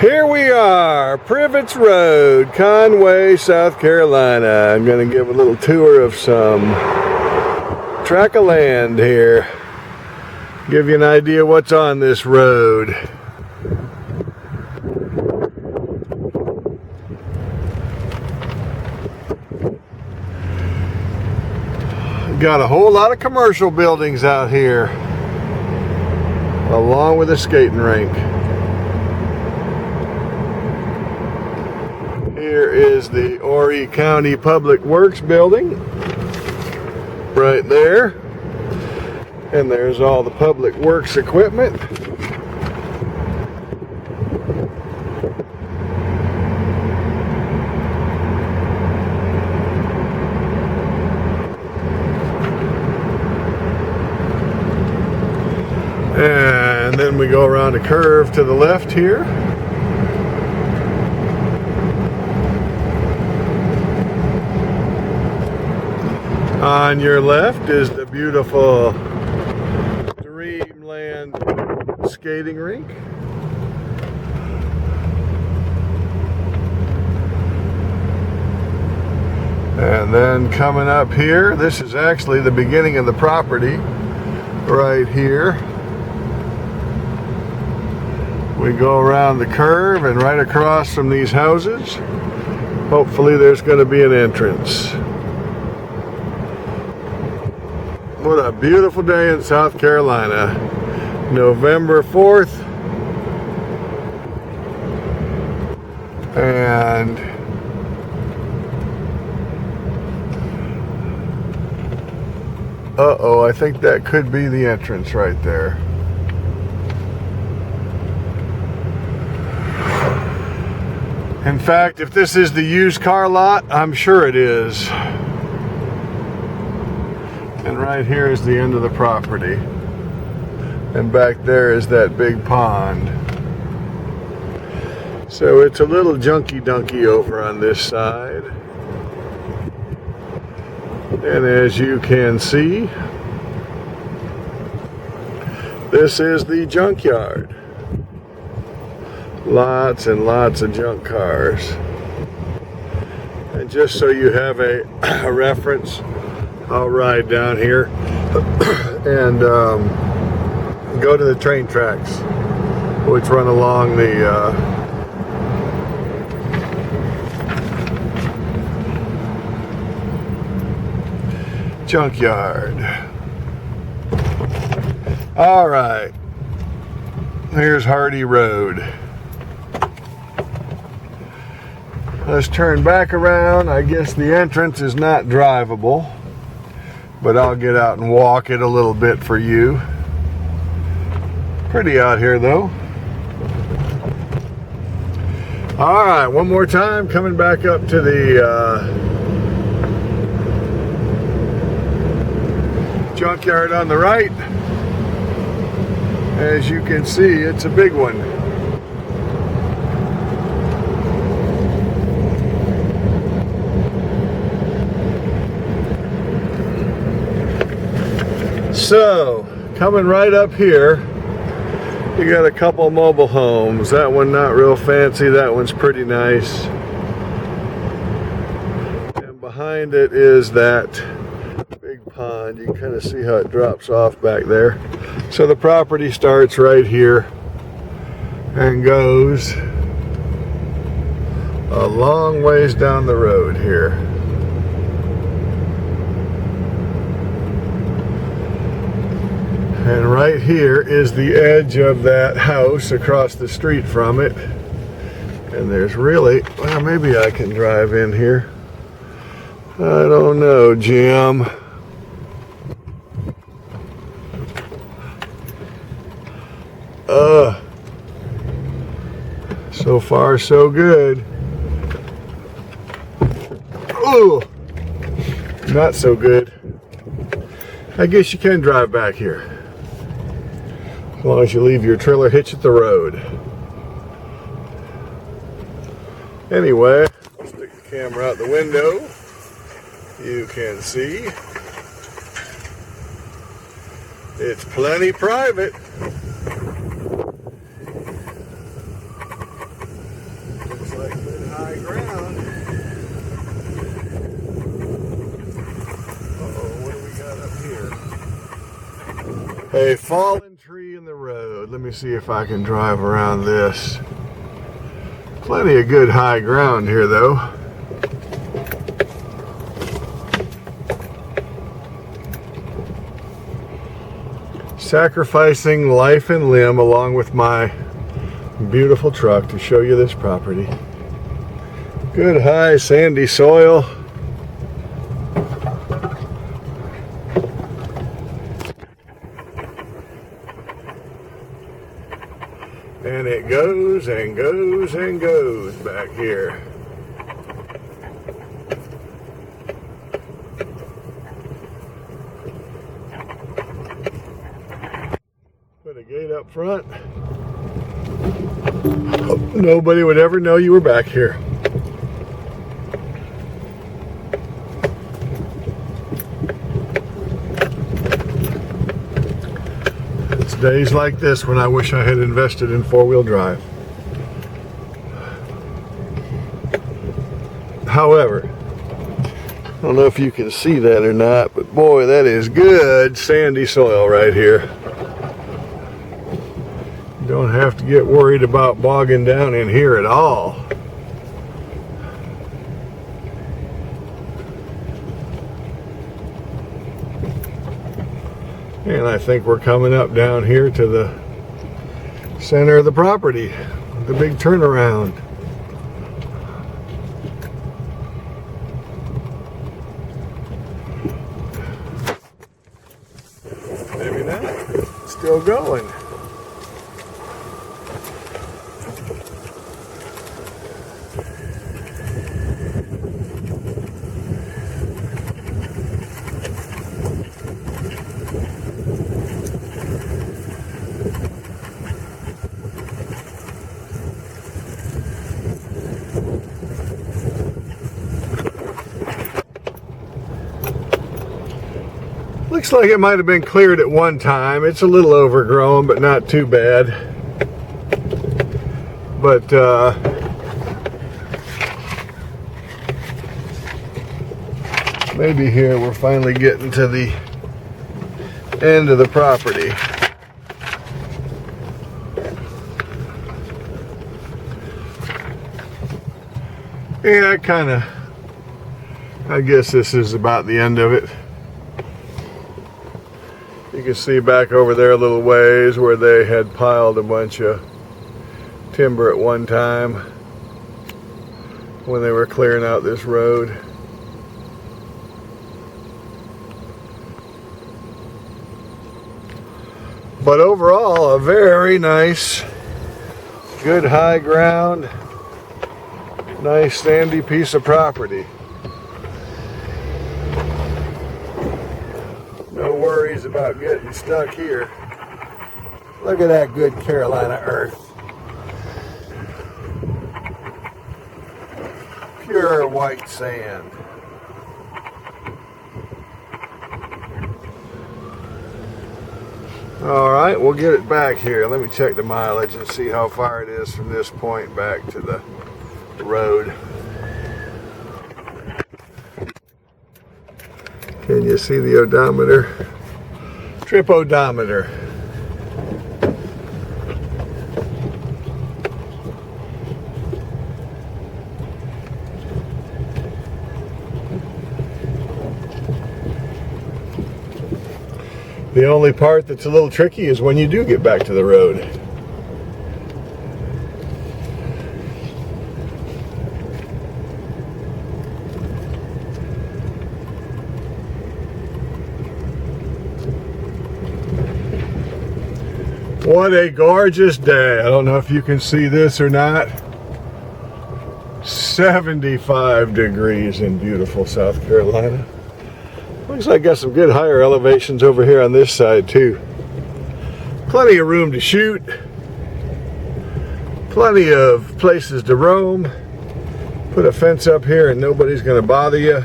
Here we are, Privetts Road, Conway, South Carolina. I'm going to give a little tour of some tract of land here. Give you an idea what's on this road. Got a whole lot of commercial buildings out here, along with a skating rink. Here is the Horry County Public Works building, right there. And there's all the public works equipment. And then we go around a curve to the left here. On your left is the beautiful Dreamland skating rink. And then coming up here, this is actually the beginning of the property right here. We go around the curve and right across from these houses, hopefully there's going to be an entrance. What a beautiful day in South Carolina. November 4th. And uh-oh, I think that could be the entrance right there. In fact, if this is the used car lot, I'm sure it is. And right here is the end of the property. And back there is that big pond. So it's a little junky-dunky over on this side. And as you can see, this is the junkyard. Lots and lots of junk cars. And just so you have a reference, I'll ride down here and go to the train tracks, which run along the junkyard. All right, here's Hardy Road. Let's turn back around. I guess the entrance is not drivable, but I'll get out and walk it a little bit for you. Pretty out here though. All right, one more time, coming back up to the junkyard on the right. As you can see, it's a big one. So, coming right up here, you got a couple mobile homes. That one not real fancy, that one's pretty nice. And behind it is that big pond. You can kind of see how it drops off back there. So the property starts right here and goes a long ways down the road here. And right here is the edge of that house across the street from it. And there's really, well, maybe I can drive in here. I don't know, Jim. So far so good. Ooh, not so good. I guess you can drive back here, as long as you leave your trailer hitch at the road. Anyway, I'll stick the camera out the window. You can see it's plenty private. like good high ground. Uh-oh, what do we got up here? A fallen tree in the road. Let me see if I can drive around this. Plenty of good high ground here, though. Sacrificing life and limb along with my beautiful truck to show you this property. Good high sandy soil. And it goes and goes and goes back here. Put a gate up front. Nobody would ever know you were back here. It's days like this when I wish I had invested in four-wheel drive. However, I don't know if you can see that or not, but boy, that is good sandy soil right here. You don't have to get worried about bogging down in here at all. And I think we're coming up down here to the center of the property, the big turnaround. Maybe not. It's still going. Looks like it might have been cleared at one time. It's a little overgrown, but not too bad. But maybe here we're finally getting to the end of the property. Yeah, I guess this is about the end of it. You can see back over there a little ways where they had piled a bunch of timber at one time when they were clearing out this road. But overall, a very nice, good high ground, nice sandy piece of property. No worries about getting stuck here. Look at that good Carolina earth. Pure white sand. Alright, we'll get it back here. Let me check the mileage and see how far it is from this point back to the road. Can you see the odometer? Trip odometer. The only part that's a little tricky is when you do get back to the road. What a gorgeous day. I don't know if you can see this or not. 75 degrees in beautiful South Carolina. Looks like I got some good higher elevations over here on this side too. Plenty of room to shoot. Plenty of places to roam. Put a fence up here and nobody's going to bother you.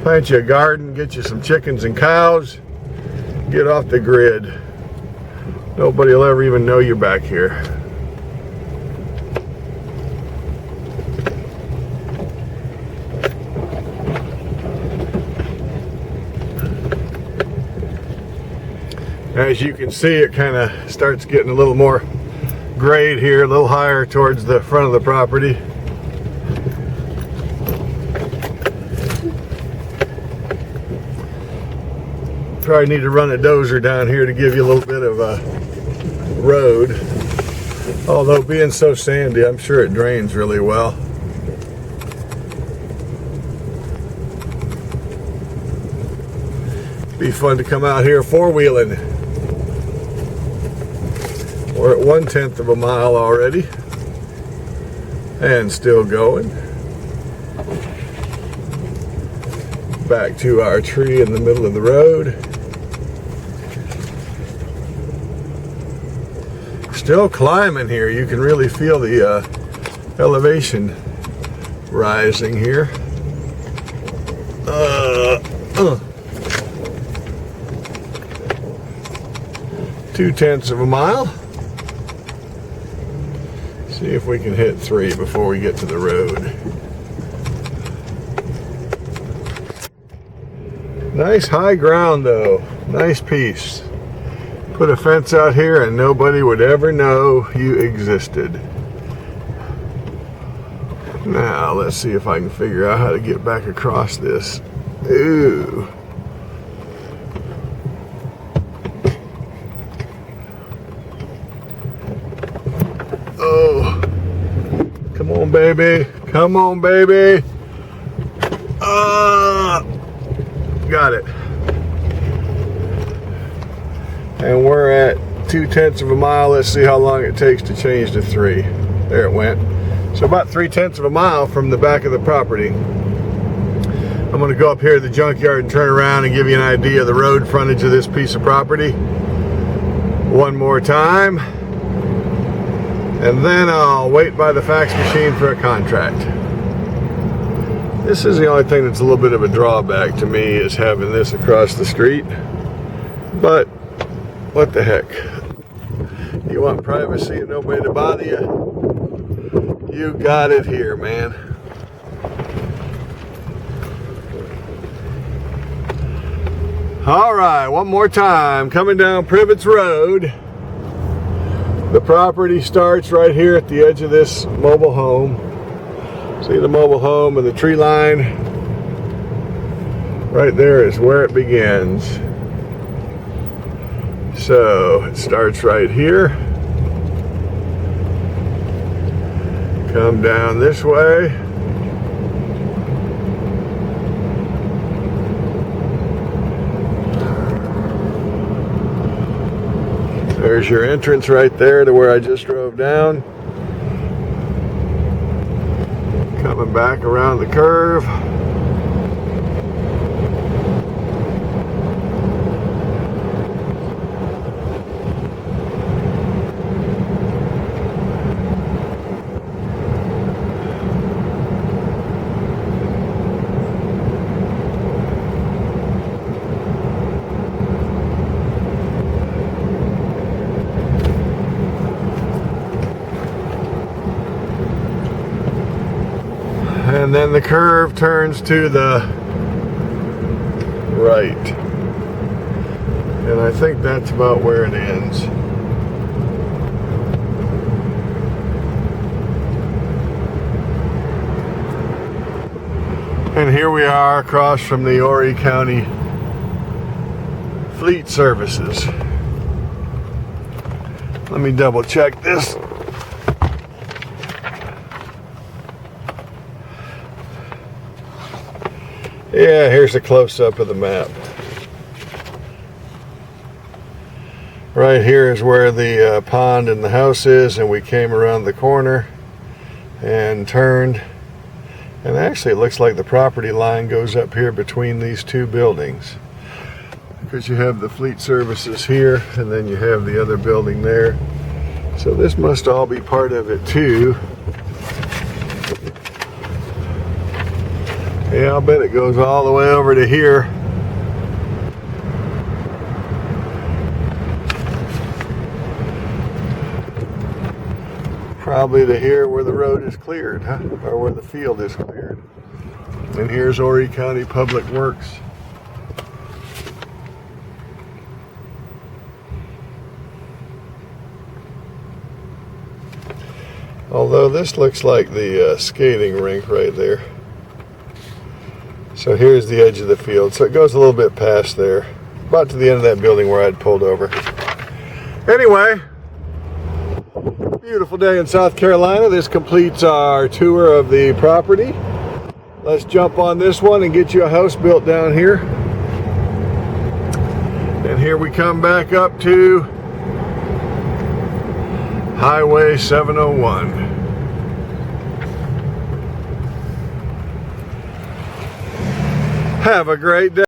Plant you a garden, get you some chickens and cows. Get off the grid. Nobody will ever even know you're back here. as you can see, it kind of starts getting a little more grade here, a little higher towards the front of the property. Probably need to run a dozer down here to give you a little bit of a road. Although being so sandy, I'm sure it drains really well. Be fun to come out here four-wheeling. We're at 1/10 of a mile already and still going. Back to our tree in the middle of the road. Still climbing here. You can really feel the elevation rising here. 2/10 of a mile. See if we can hit 3 before we get to the road. Nice high ground though. Nice piece. Put a fence out here and nobody would ever know you existed. Now let's see if I can figure out how to get back across this. Ooh. Oh. Come on, baby. Come on, baby. Got it. And we're at 2/10 of a mile. Let's see how long it takes to change to 3. There it went. So about 3/10 of a mile from the back of the property. I'm going to go up here to the junkyard and turn around and give you an idea of the road frontage of this piece of property. One more time. And then I'll wait by the fax machine for a contract. This is the only thing that's a little bit of a drawback to me, is having this across the street. But what the heck? You want privacy and nobody to bother you? You got it here, man. All right, one more time. Coming down Privetts Road. The property starts right here at the edge of this mobile home. See the mobile home and the tree line? Right there is where it begins. So it starts right here. Come down this way. There's your entrance right there to where I just drove down. Coming back around the curve. And then the curve turns to the right. And I think that's about where it ends. And here we are across from the Horry County Fleet Services. Let me double check this. Yeah, here's a close-up of the map. Right here is where the pond and the house is, and we came around the corner and turned. And actually it looks like the property line goes up here between these two buildings, because you have the Fleet Services here and then you have the other building there. So this must all be part of it too. Yeah, I'll bet it goes all the way over to here. Probably to here where the road is cleared, huh? Or where the field is cleared. And here's Horry County Public Works. Although this looks like the skating rink right there. So here's the edge of the field. So it goes a little bit past there, about to the end of that building where I'd pulled over. Anyway, beautiful day in South Carolina. This completes our tour of the property. Let's jump on this one and get you a house built down here. And here we come back up to Highway 701. Have a great day.